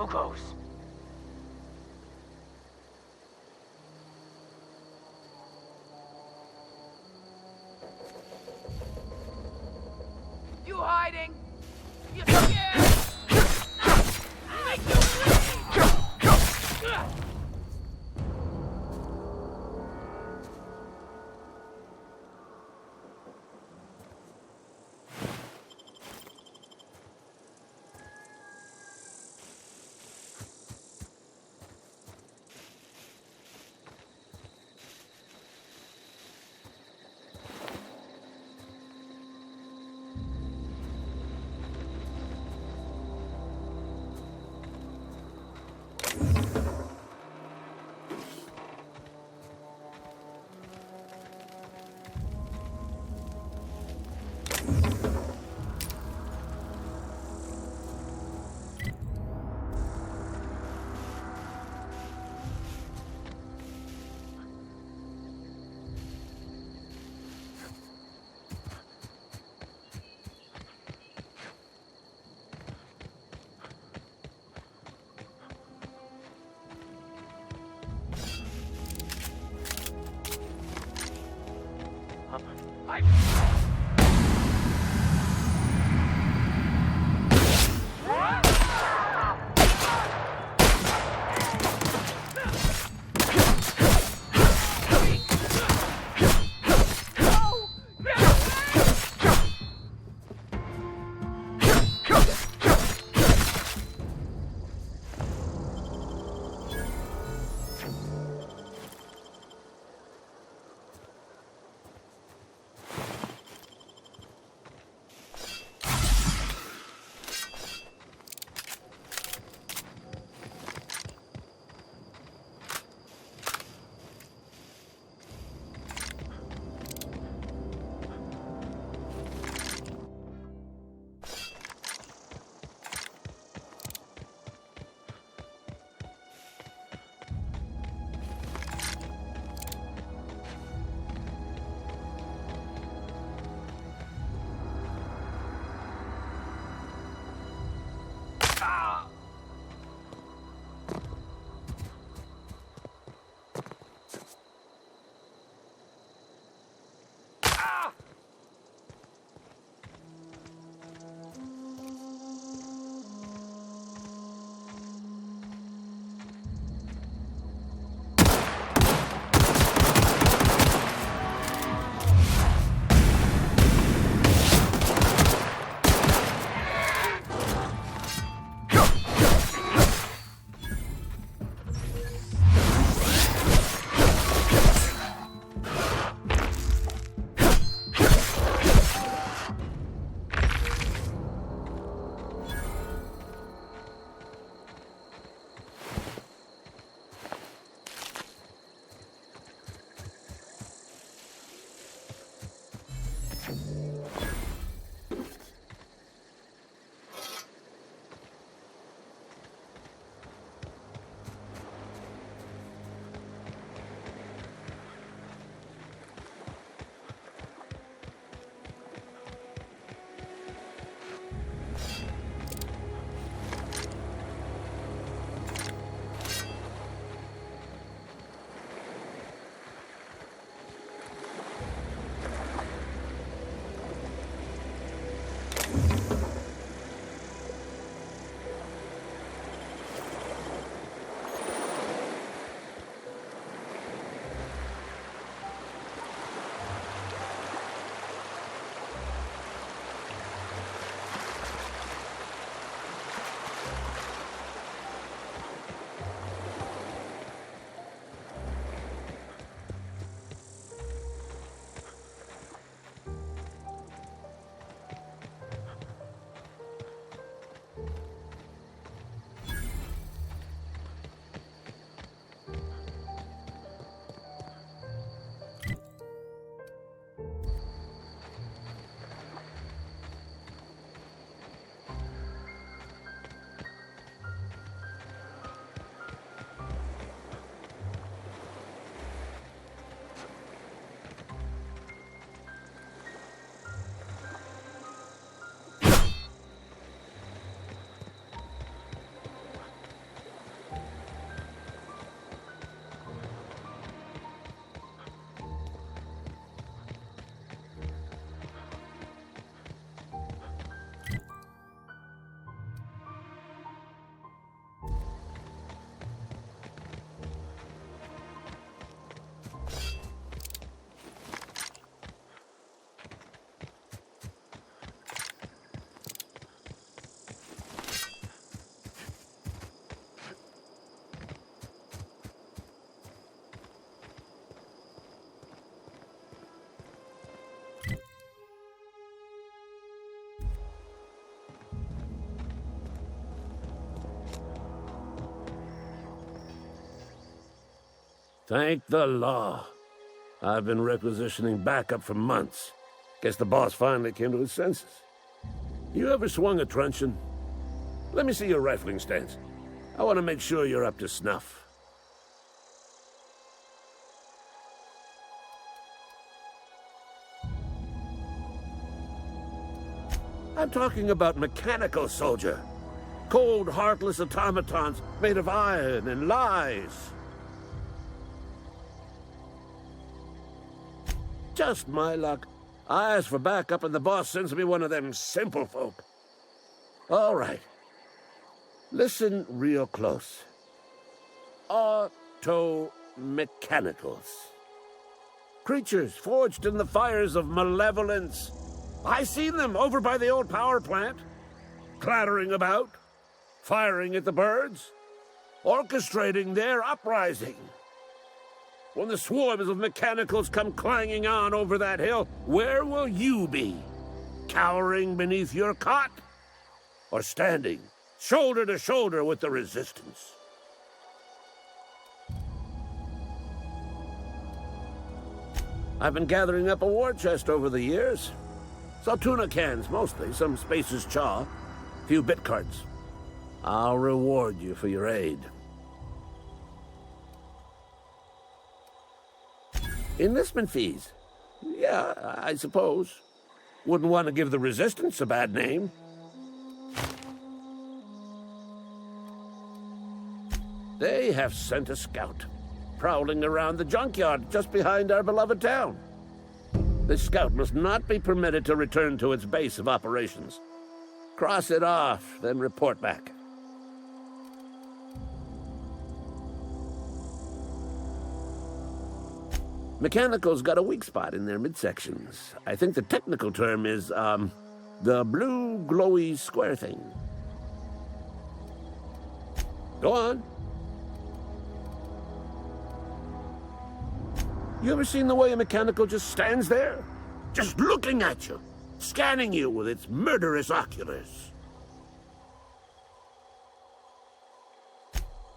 Locos. You hiding? You scared? Make you bleed! Thank the law. I've been requisitioning backup for months. Guess the boss finally came to his senses. You ever swung a truncheon? Let me see your rifling stance. I want to make sure you're up to snuff. I'm talking about mechanical soldier. Cold, heartless automatons made of iron and lies. Just my luck. I ask for backup and the boss sends me one of them simple folk. All right. Listen real close. Automechanicals. Creatures forged in the fires of malevolence. I seen them over by the old power plant, clattering about, firing at the birds, orchestrating their uprising. When the swarms of mechanicals come clanging on over that hill, where will you be? Cowering beneath your cot? Or standing, shoulder to shoulder with the resistance? I've been gathering up a war chest over the years. Saw tuna cans, mostly, some Spacer's chaw, a few bit cards. I'll reward you for your aid. Enlistment fees. Yeah, I suppose. Wouldn't want to give the Resistance a bad name. They have sent a scout, prowling around the junkyard just behind our beloved town. This scout must not be permitted to return to its base of operations. Cross it off, then report back. Mechanicals got a weak spot in their midsections. I think the technical term is, the blue glowy square thing. Go on. You ever seen the way a mechanical just stands there? Just looking at you, scanning you with its murderous oculars.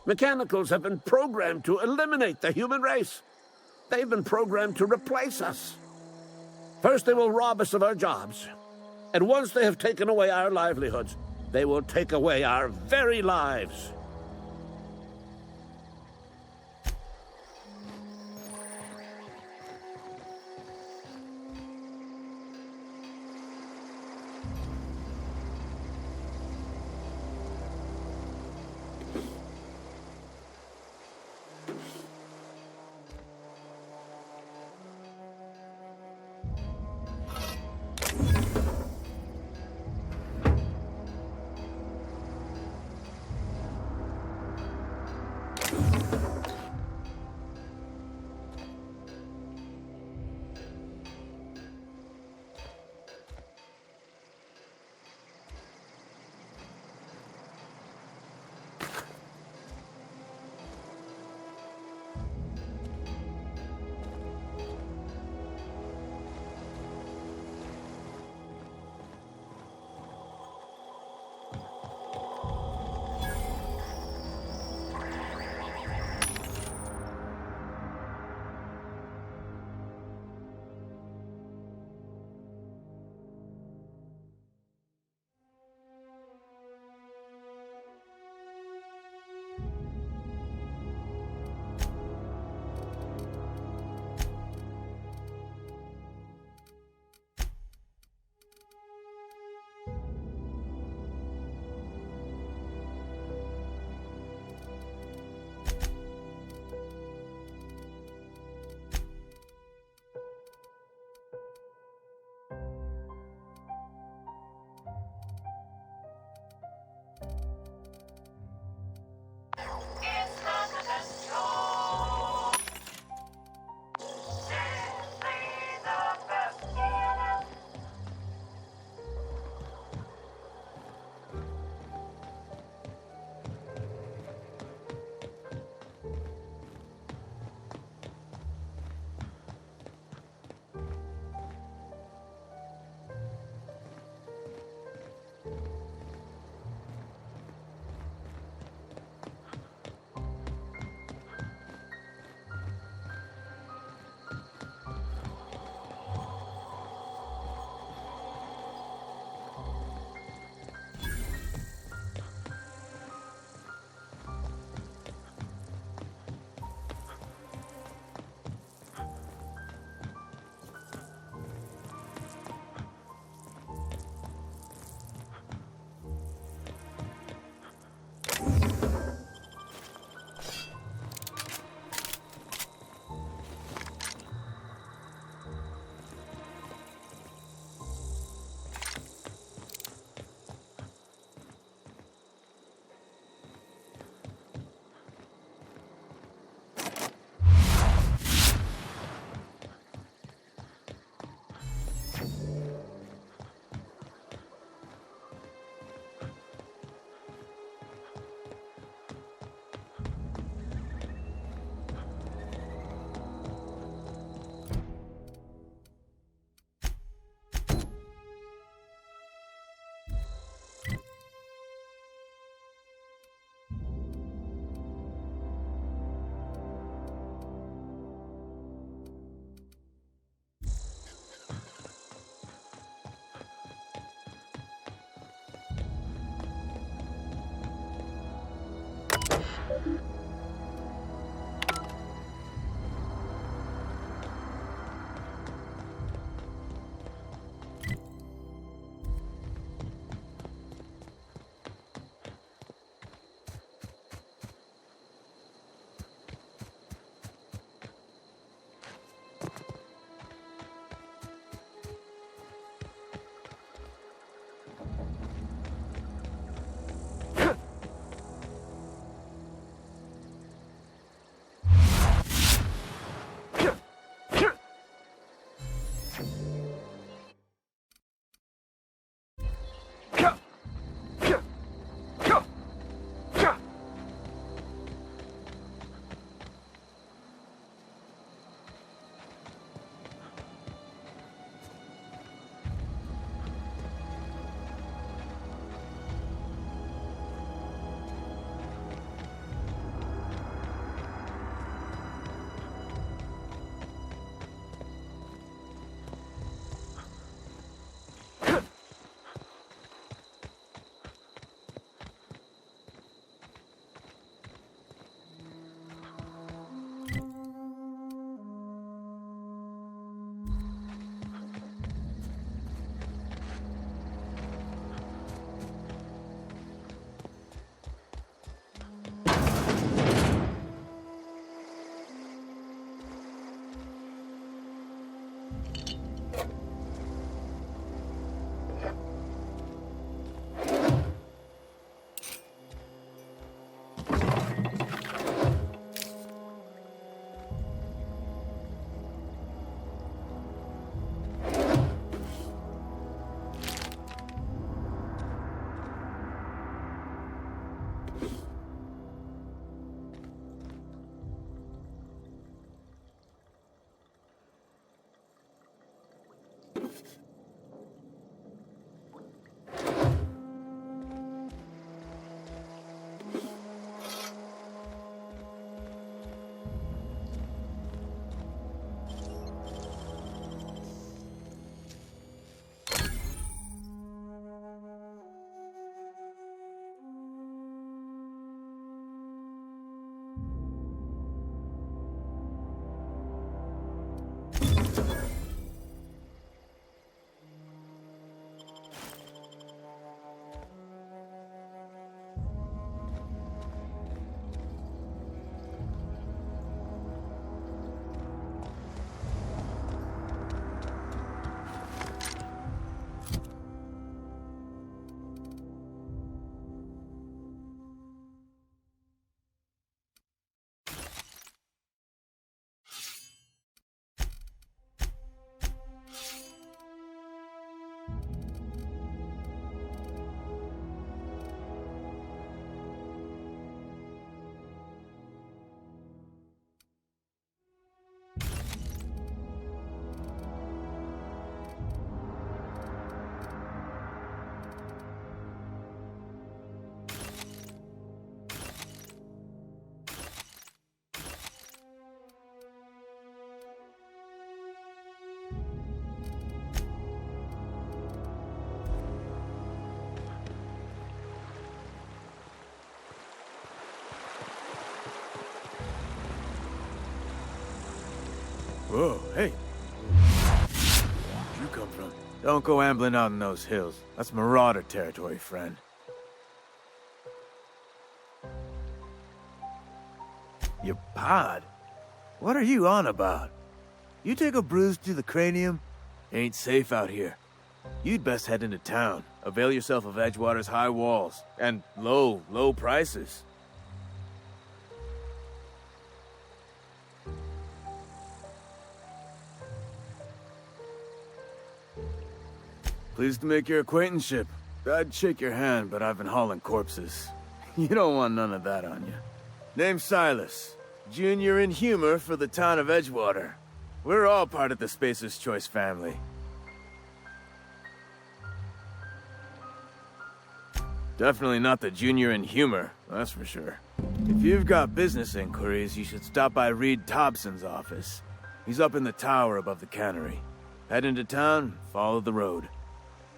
Mechanicals have been programmed to eliminate the human race. They've been programmed to replace us. First, they will rob us of our jobs. And once they have taken away our livelihoods, they will take away our very lives. Whoa, hey. Where'd you come from? Don't go ambling out in those hills. That's marauder territory, friend. Your pod? What are you on about? You take a bruise to the cranium? Ain't safe out here. You'd best head into town. Avail yourself of Edgewater's high walls. And low prices. Pleased to make your acquaintanceship. I'd shake your hand, but I've been hauling corpses. You don't want none of that on you. Name's Silas. Junior in humor for the town of Edgewater. We're all part of the Spacer's Choice family. Definitely not the junior in humor, that's for sure. If you've got business inquiries, you should stop by Reed Thompson's office. He's up in the tower above the cannery. Head into town, follow the road.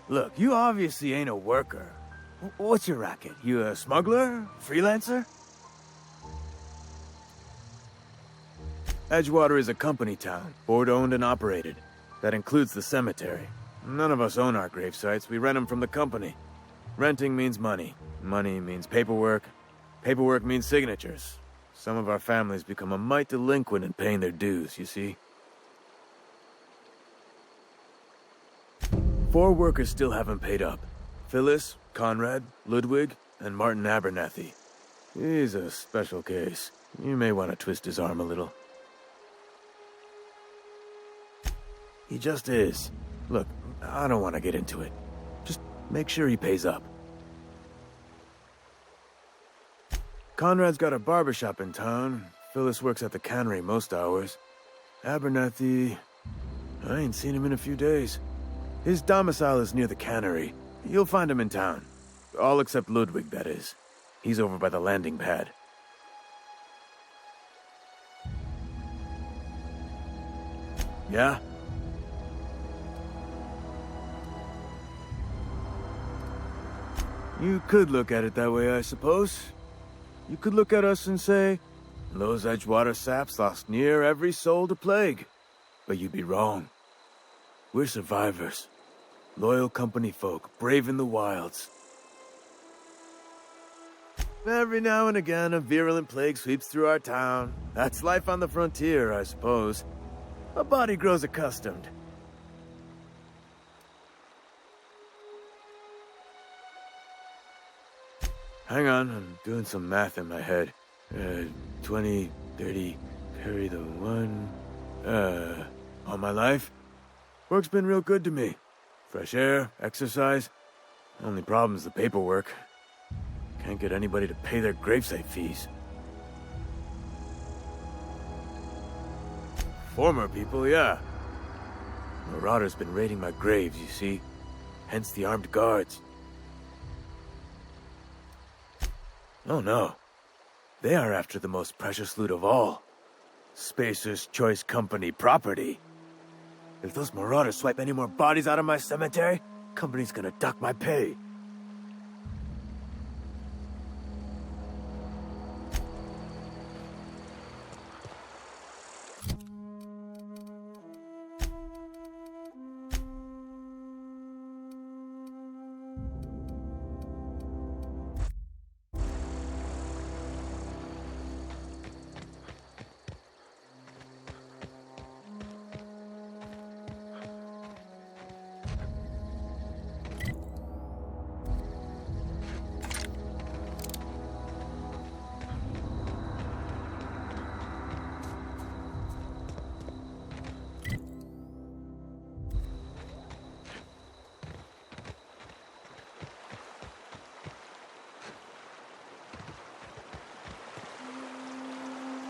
Look, you obviously ain't a worker. What's your racket? You a smuggler? Freelancer? Edgewater is a company town, board-owned and operated. That includes the cemetery. None of us own our grave sites, we rent them from the company. Renting means money. Money means paperwork. Paperwork means signatures. Some of our families become a mite delinquent in paying their dues, you see. 4 workers still haven't paid up. Phyllis, Conrad, Ludwig, and Martin Abernathy. He's a special case. You may want to twist his arm a little. He just is. Look, I don't want to get into it. Just make sure he pays up. Conrad's got a barbershop in town. Phyllis works at the cannery most hours. Abernathy... I ain't seen him in a few days. His domicile is near the cannery. You'll find him in town. All except Ludwig, that is. He's over by the landing pad. Yeah? You could look at it that way, I suppose. You could look at us and say, those Edgewater saps lost near every soul to plague. But you'd be wrong. We're survivors. Loyal company folk, brave in the wilds. Every now and again, a virulent plague sweeps through our town. That's life on the frontier, I suppose. A body grows accustomed. Hang on, I'm doing some math in my head. 20, 30, carry the 1... all my life? Work's been real good to me. Fresh air, exercise. Only problem's the paperwork. Can't get anybody to pay their gravesite fees. Former people, yeah. Marauders been raiding my graves, you see. Hence the armed guards. Oh no. They are after the most precious loot of all. Spacer's Choice Company property. If those marauders swipe any more bodies out of my cemetery, company's gonna dock my pay.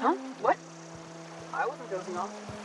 Huh? What? I wasn't dozing off.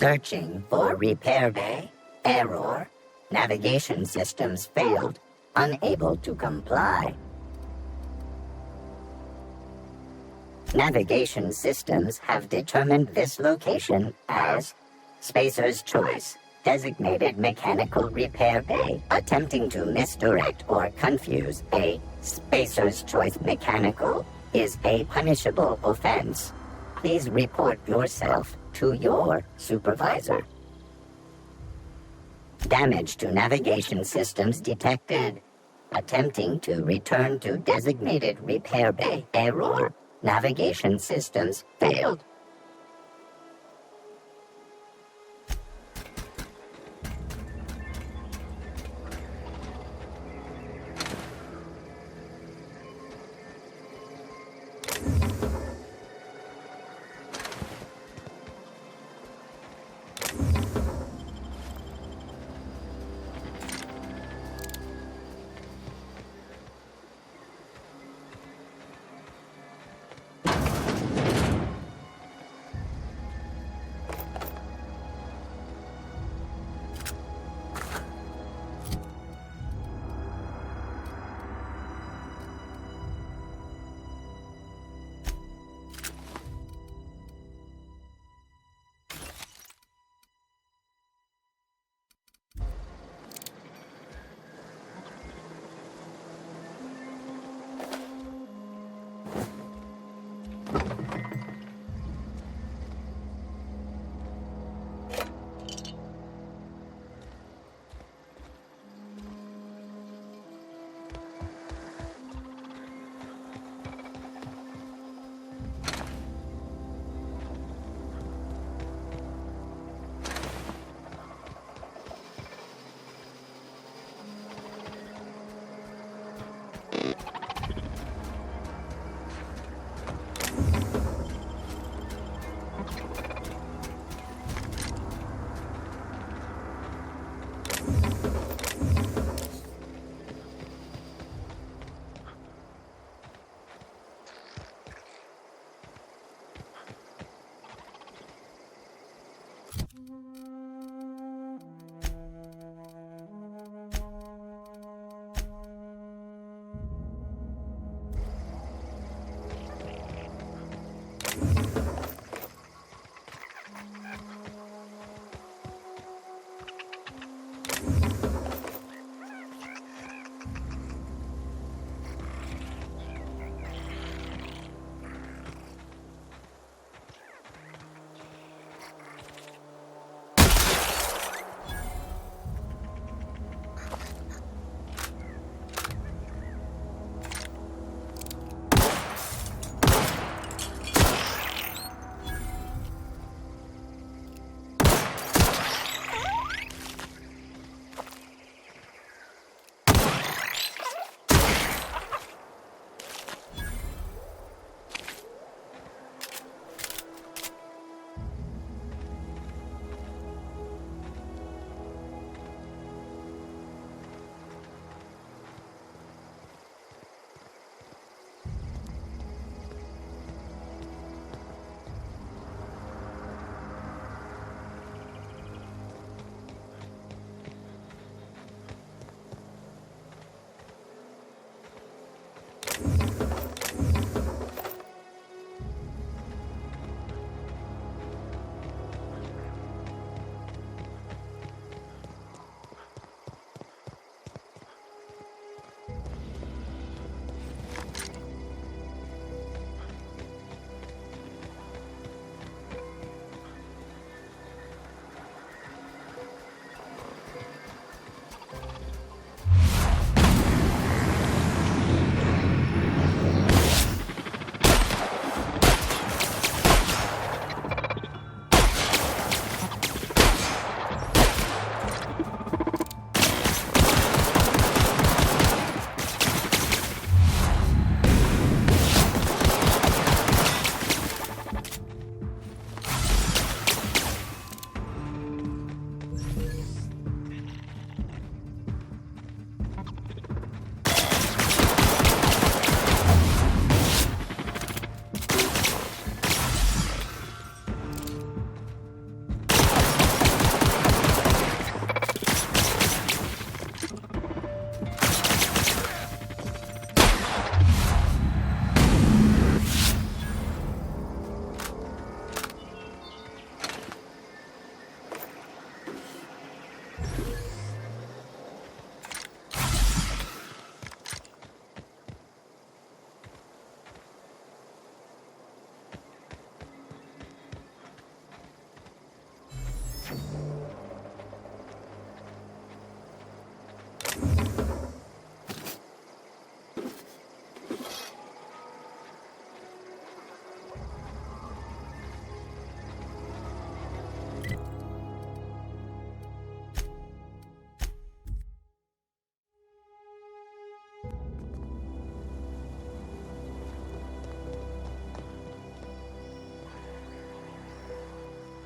Searching for repair bay. Error. Navigation systems failed. Unable to comply. Navigation systems have determined this location as Spacer's Choice, designated mechanical repair bay. Attempting to misdirect or confuse a Spacer's Choice mechanical is a punishable offense. Please report yourself to your supervisor. Damage to navigation systems detected. Attempting to return to designated repair bay. Error. Navigation systems failed.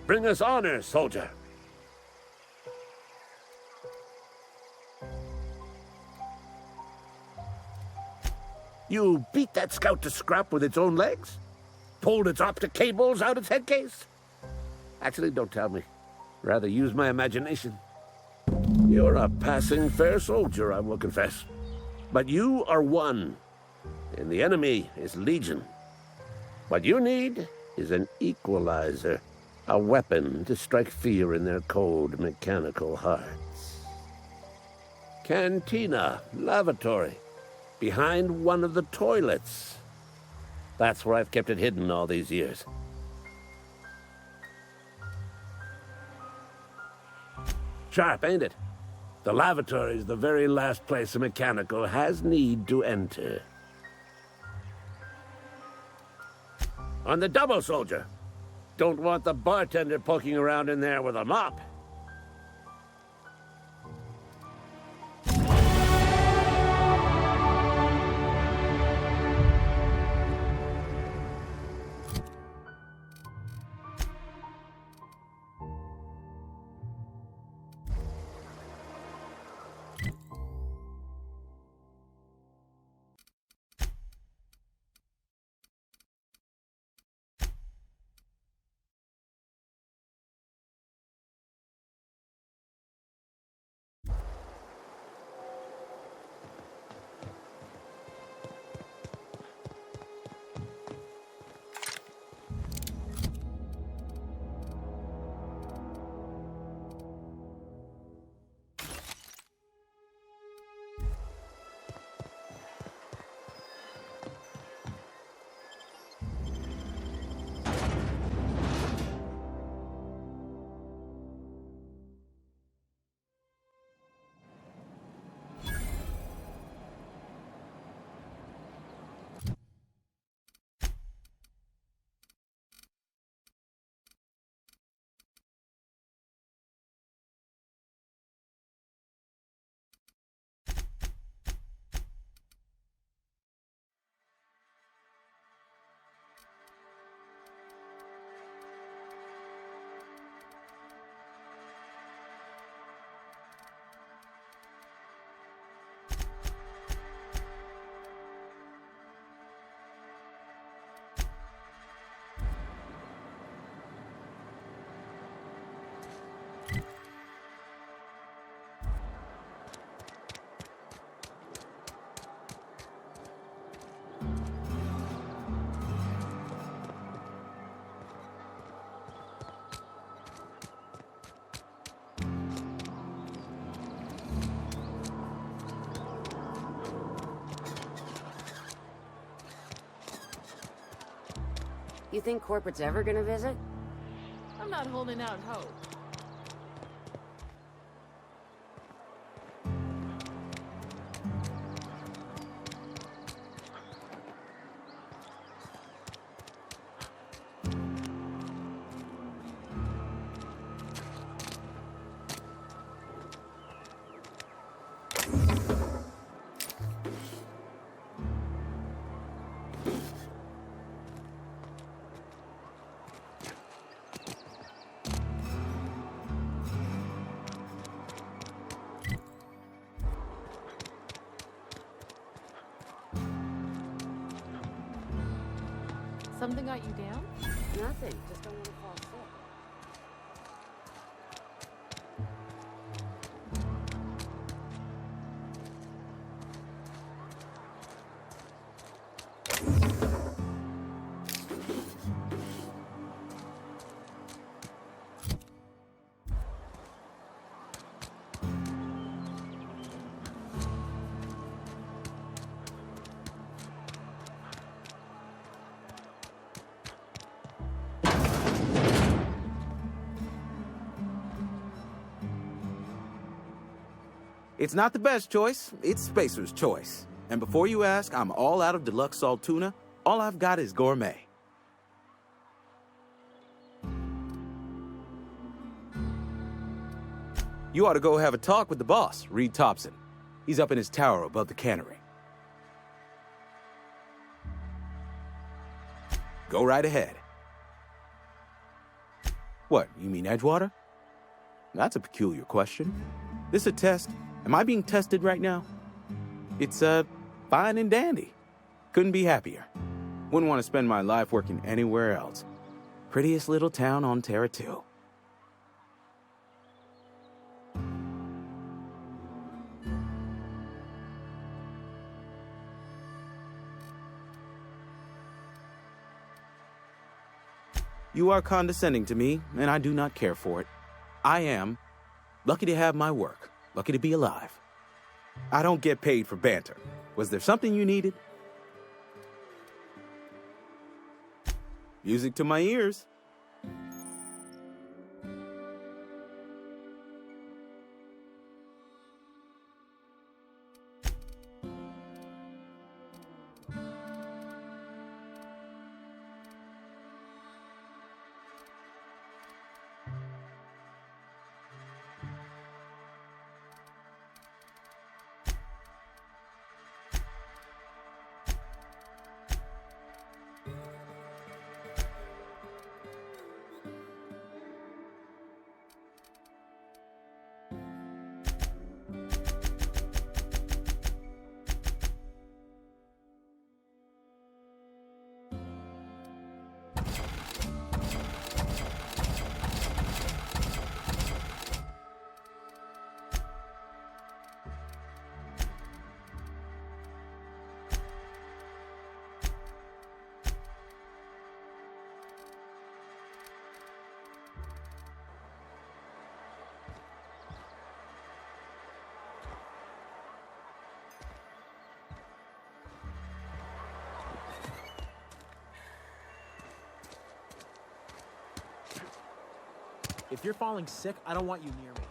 Bring us honor, soldier. You beat that scout to scrap with its own legs? Pulled its optic cables out its head case? Actually, don't tell me. Rather use my imagination. You're a passing fair soldier, I will confess. But you are one, and the enemy is legion. What you need is an equalizer, a weapon to strike fear in their cold, mechanical hearts. Cantina, lavatory, behind one of the toilets. That's where I've kept it hidden all these years. Sharp, ain't it? The lavatory is the very last place a mechanical has need to enter. On the double, soldier. Don't want the bartender poking around in there with a mop. You think corporate's ever gonna visit? I'm not holding out hope. Something got you down? Nothing. Just don't want to fall sick. It's not the best choice, it's Spacer's choice. And before you ask, I'm all out of deluxe salt tuna. All I've got is gourmet. You ought to go have a talk with the boss, Reed Thompson. He's up in his tower above the cannery. Go right ahead. What, you mean Edgewater? That's a peculiar question. This a test? Am I being tested right now? It's, fine and dandy. Couldn't be happier. Wouldn't want to spend my life working anywhere else. Prettiest little town on Terra 2. You are condescending to me, and I do not care for it. I am lucky to have my work, lucky to be alive. I don't get paid for banter. Was there something you needed? Music to my ears. If you're falling sick, I don't want you near me.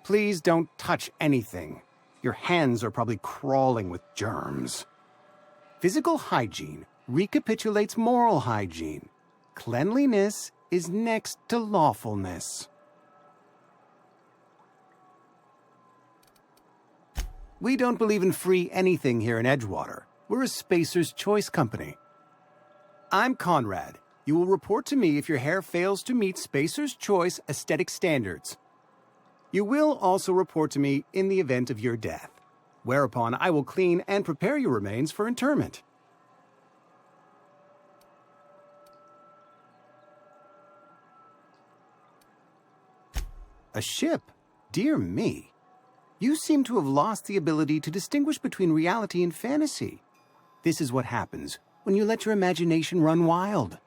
Please don't touch anything. Your hands are probably crawling with germs. Physical hygiene recapitulates moral hygiene. Cleanliness is next to lawfulness. We don't believe in free anything here in Edgewater. We're a Spacer's Choice company. I'm Conrad, You will report to me if your hair fails to meet Spacer's Choice aesthetic standards. You will also report to me in the event of your death, whereupon I will clean and prepare your remains for interment. A ship? Dear me. You seem to have lost the ability to distinguish between reality and fantasy. This is what happens when you let your imagination run wild.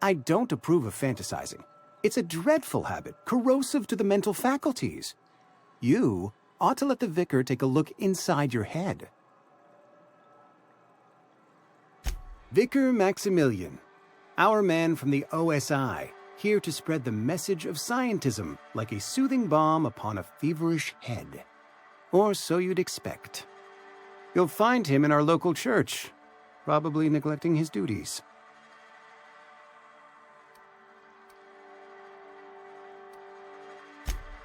I don't approve of fantasizing. It's a dreadful habit, corrosive to the mental faculties. You ought to let the vicar take a look inside your head. Vicar Maximilian, our man from the OSI, here to spread the message of scientism like a soothing balm upon a feverish head. Or so you'd expect. You'll find him in our local church, probably neglecting his duties.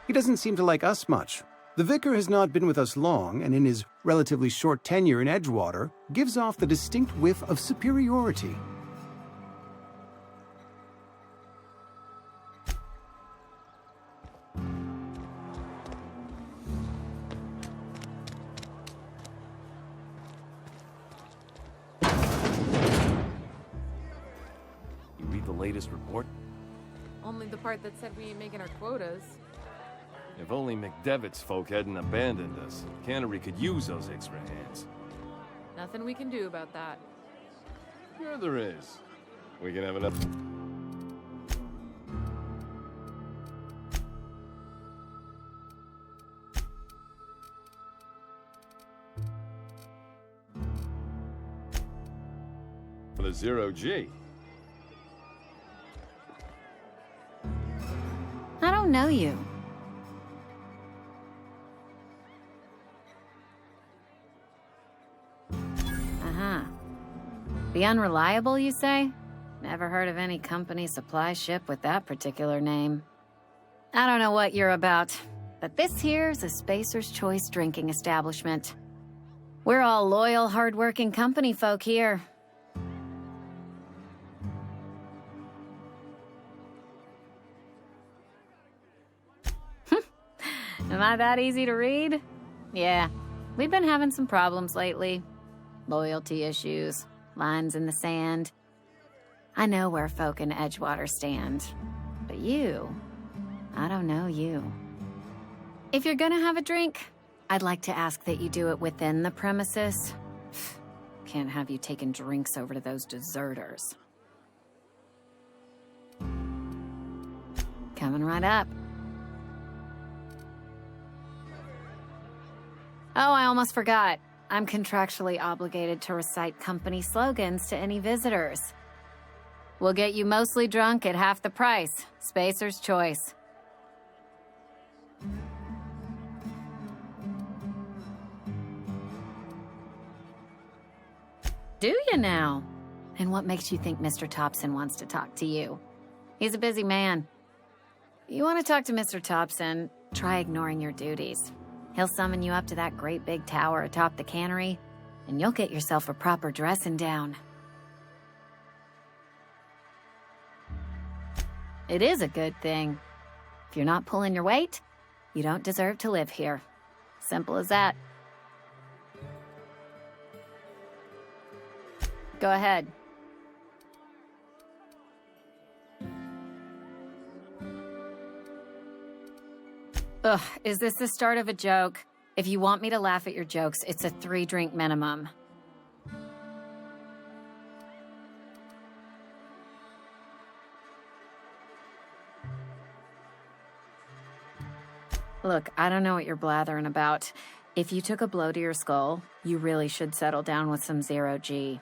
He doesn't seem to like us much. The vicar has not been with us long, and in his relatively short tenure in Edgewater, gives off the distinct whiff of superiority. You read the latest report? Only the part that said we ain't making our quotas. If only McDevitt's folk hadn't abandoned us, Cannery could use those extra hands. Nothing we can do about that. Sure there is. We can have enough... for the 0G. I don't know you. The Unreliable, you say? Never heard of any company supply ship with that particular name. I don't know what you're about, but this here's a Spacer's Choice drinking establishment. We're all loyal, hard-working company folk here. Am I that easy to read? Yeah, we've been having some problems lately. Loyalty issues. Lines in the sand. I know where folk in Edgewater stand. But you, I don't know you. If you're gonna have a drink, I'd like to ask that you do it within the premises. Can't have you taking drinks over to those deserters. Coming right up. Oh, I almost forgot. I'm contractually obligated to recite company slogans to any visitors. We'll get you mostly drunk at half the price. Spacer's Choice. Do you now? And what makes you think Mr. Thompson wants to talk to you? He's a busy man. You want to talk to Mr. Thompson, try ignoring your duties. He'll summon you up to that great big tower atop the cannery, and you'll get yourself a proper dressing down. It is a good thing. If you're not pulling your weight, you don't deserve to live here. Simple as that. Go ahead. Ugh, is this the start of a joke? If you want me to laugh at your jokes, it's a 3-drink minimum. Look, I don't know what you're blathering about. If you took a blow to your skull, you really should settle down with some 0G.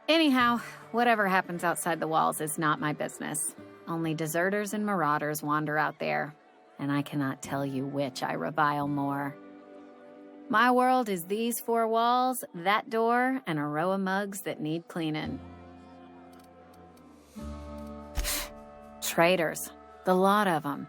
Anyhow, whatever happens outside the walls is not my business. Only deserters and marauders wander out there. And I cannot tell you which I revile more. My world is these 4 walls, that door, and a row of mugs that need cleaning. Traitors. The lot of them.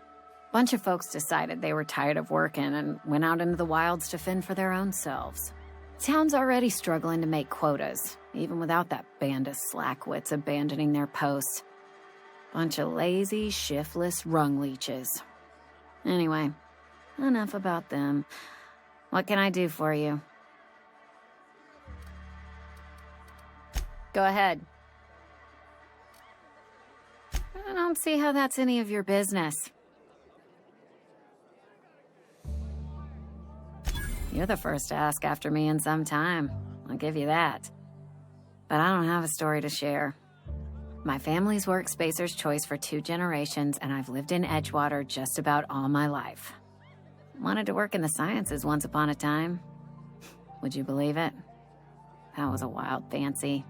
Bunch of folks decided they were tired of working and went out into the wilds to fend for their own selves. Town's already struggling to make quotas, even without that band of slackwits abandoning their posts. Bunch of lazy, shiftless rung leeches. Anyway, enough about them. What can I do for you? Go ahead. I don't see how that's any of your business. You're the first to ask after me in some time. I'll give you that. But I don't have a story to share. My family's worked Spacer's Choice for 2 generations, and I've lived in Edgewater just about all my life. Wanted to work in the sciences once upon a time. Would you believe it? That was a wild fancy.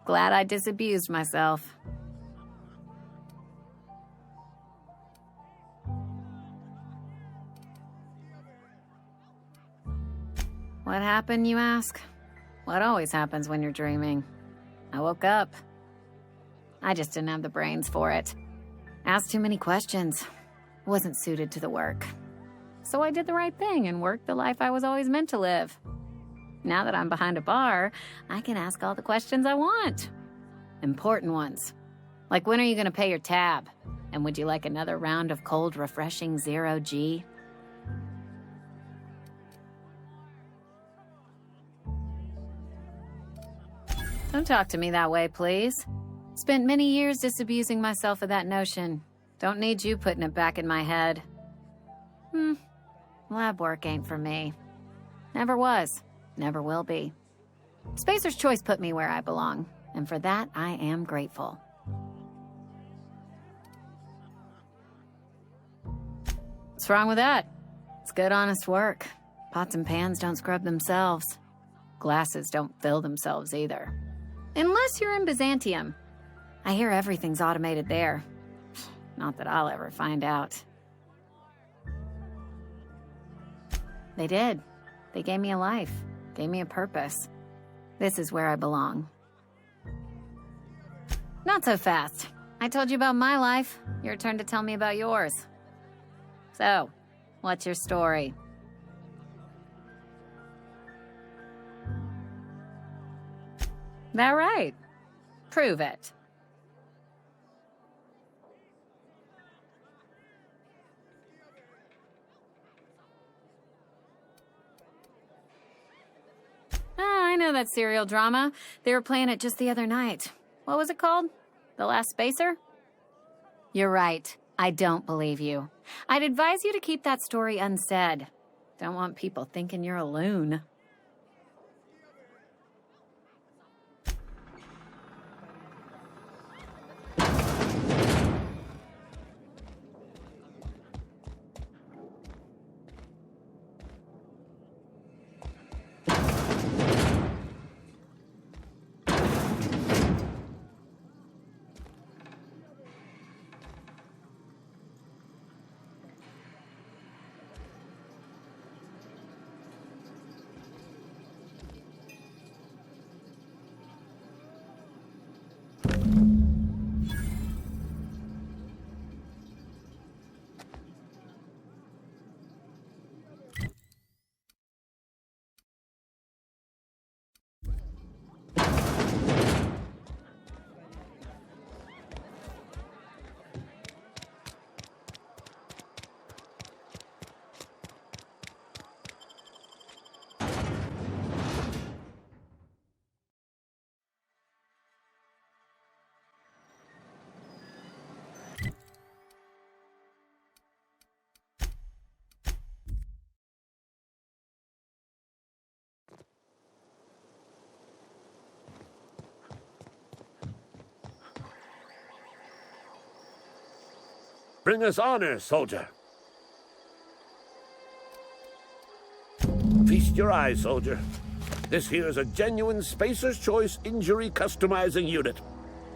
Glad I disabused myself. What happened, you ask? What always happens when you're dreaming. I woke up. I just didn't have the brains for it. Asked too many questions. Wasn't suited to the work. So I did the right thing and worked the life I was always meant to live. Now that I'm behind a bar, I can ask all the questions I want. Important ones. Like, when are you going to pay your tab? And would you like another round of cold, refreshing 0G? Don't talk to me that way, please. Spent many years disabusing myself of that notion. Don't need you putting it back in my head. Lab work ain't for me. Never was. Never will be. Spacer's Choice put me where I belong, and for that I am grateful. What's wrong with that? It's good, honest work. Pots and pans don't scrub themselves. Glasses don't fill themselves either. Unless you're in Byzantium. I hear everything's automated there. Not that I'll ever find out. They did. They gave me a life. Gave me a purpose. This is where I belong. Not so fast. I told you about my life. Your turn to tell me about yours. So, what's your story? That right? Prove it. I know that serial drama. They were playing it just the other night. What was it called? The Last Spacer? You're right. I don't believe you. I'd advise you to keep that story unsaid. Don't want people thinking you're a loon. Bring us honor, soldier. Feast your eyes, soldier. This here's a genuine Spacer's Choice injury customizing unit,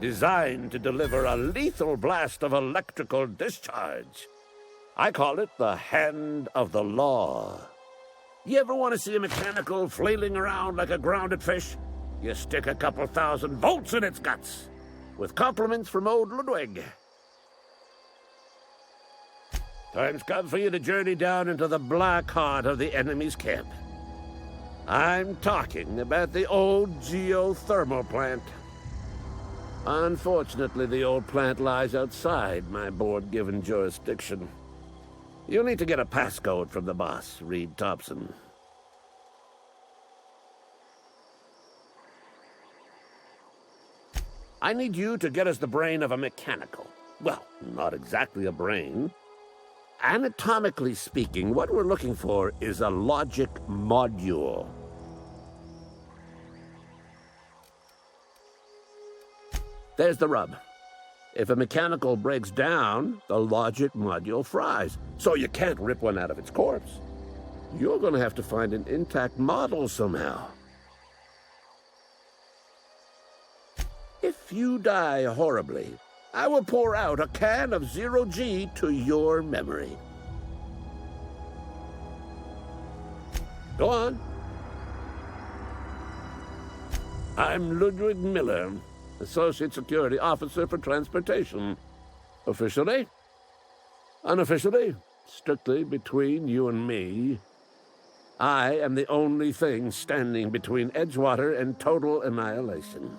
designed to deliver a lethal blast of electrical discharge. I call it the Hand of the Law. You ever want to see a mechanical flailing around like a grounded fish? You stick a couple thousand volts in its guts. With compliments from old Ludwig. Time's come for you to journey down into the black heart of the enemy's camp. I'm talking about the old geothermal plant. Unfortunately, the old plant lies outside my board-given jurisdiction. You'll need to get a passcode from the boss, Reed Thompson. I need you to get us the brain of a mechanical. Well, not exactly a brain. Anatomically speaking, what we're looking for is a logic module. There's the rub. If a mechanical breaks down, the logic module fries, so you can't rip one out of its corpse. You're going to have to find an intact model somehow. If you die horribly, I will pour out a can of 0G to your memory. Go on. I'm Ludwig Miller, Associate Security Officer for Transportation. Officially? Unofficially? Strictly between you and me. I am the only thing standing between Edgewater and total annihilation.